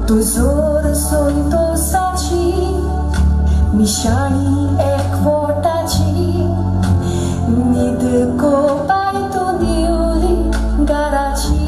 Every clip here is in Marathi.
Tuzouro संतोषाची निशाणी एकवटाची न्हीद कोपाय तू दिवली घराची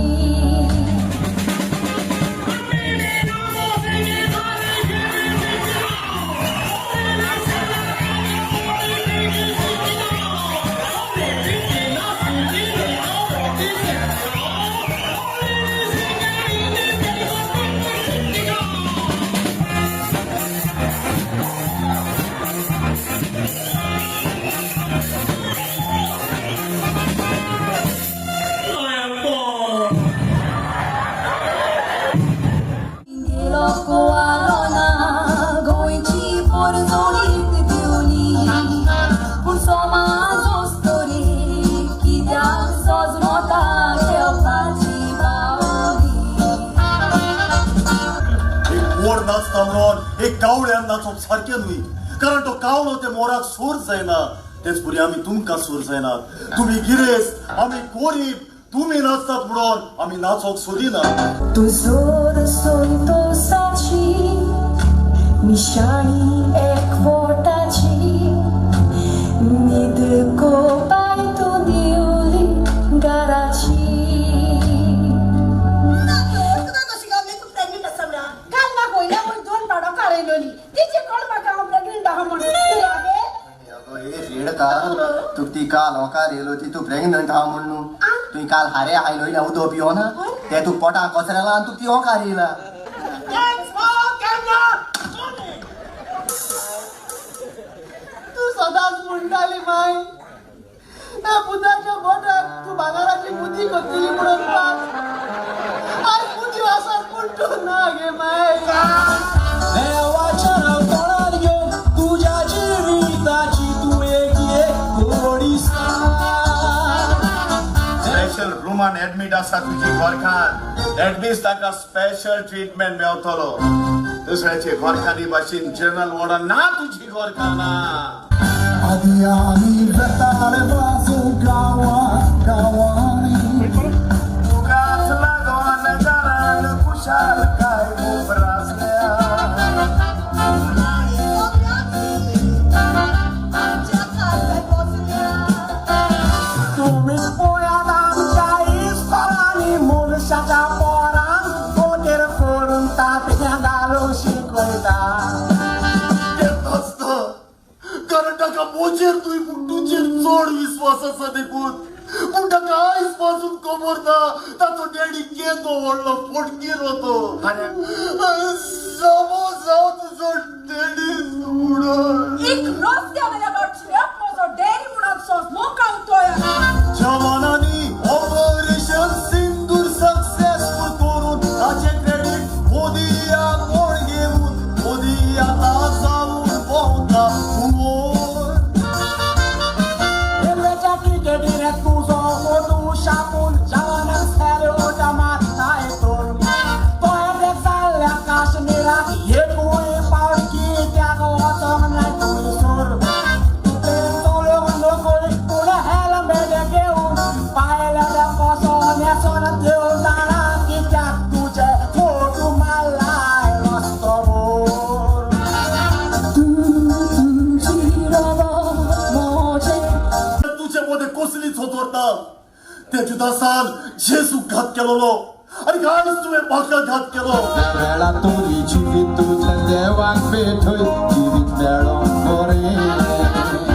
एक कावळ्यान नाचप सारकें न्हय कारण तो कावळो ते मोराक सूर जायना तेच परी आमी तुमकां सूर जायनात तुमी गिरेस्त आमी गोरीब तुमी नाचतात म्हणून आमी नाचोंक सोदिना तुजोर संतोषाची निशाणी एकवटाची न्हीद कोपाय तू दिवली घराची तू ती काल होकार येलो ती तू प्रेग्नंट हा म्हणून तुही काल हारे आयलो ना उदो पियो ना ते तू पोटा कोसरेला आणि तू ती होकार येला तू सदाच म्हणटाली माय त्या पुताच्या पोटात तू भांगाराची बुद्धी करतली म्हणून आज बुद्धी वासत म्हणतो ना गे माय देवाच्या रवतार घेऊन तुझ्या जीविताची तू एक स्पेशल रूमान ऍडमिट आसा तुजी घरखान दॅट मीन्स ताका स्पेशल ट्रीटमेंट मेळटलो दुसऱ्याचे घरखानी भाशेन जनरल वॉर्डान ना तुजी घरखाना आधी आम्ही बेताळ बाजू गावांनी तुगाच लागोन घरान कुशाल काय उबरासल्या तुम्ही पोयात आमच्या इस्कॉलानी मुलशाच्या पोरांक पोटेर करून तातक्या घालून शिकवता कारण ताका मोचेर तुवें पुट्टूचेर चड विस्वास आसा देखून पूण ताका आयज पासून खबर ना ताचो डॅडी केदो व्हडलो फोटगीर होतो समज जाव तुजो डॅडी सोडून एक रस्त्यावेल्या लॉटऱ्याक म्हजो डॅडी म्हणून मोकावतोय जवानांनी ऑपरेशन सिंदूर सक्सेसफुल करून ताचे क्रेडिट मोदिया कोण घेऊन मोदी आता जाऊन पोवता रेल्वेच्या तिकेटीने तुझो फोटो शापून जवानांक सेल्यूट मारता येतून तो एक जाल्ल्या काश्मीराक एकूय पावडकी त्याग वचोंक नाय तुळसूर चलोंक नकोय पूण हेल्मेट घेवन पायल्या कसो नेसोन देव जाणा कित्याक तुजे फोटो मारलाय रस्तोभर तुझे मध्ये कसलीच होता त्याची दासान जेसू घात केलेलो आणि कायच तुवें म्हाका घात केलो वेळा तुझी जीवित तुझ्या देवाक भेटय जीवित मेळोन बरें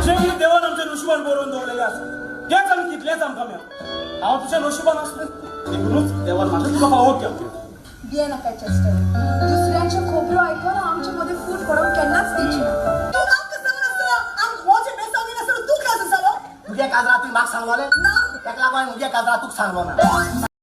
जें देवान आमचें नशिबान बरोवन दवरलेलें आसा तेंच आमी कितलेंच आमकां मेळ्ळां हांव तुज्या नशिबान आसलें देखूनच देवान म्हाका तुका फावो केलो बिये नाका चेस्टर दुसऱ्यांचे खोबऱ्यो आयकून आमचे मध्ये फूट पडोवंक केन्नाच दिवची ना तू आमकां सांगनासतना आमी मोजे बेसावनासतना तू क्लास आसलो तुगे काजरा तुवें म्हाका सांगलोलें ना ताका लागून हांवें म्हगे काजरा तुका सांगलो ना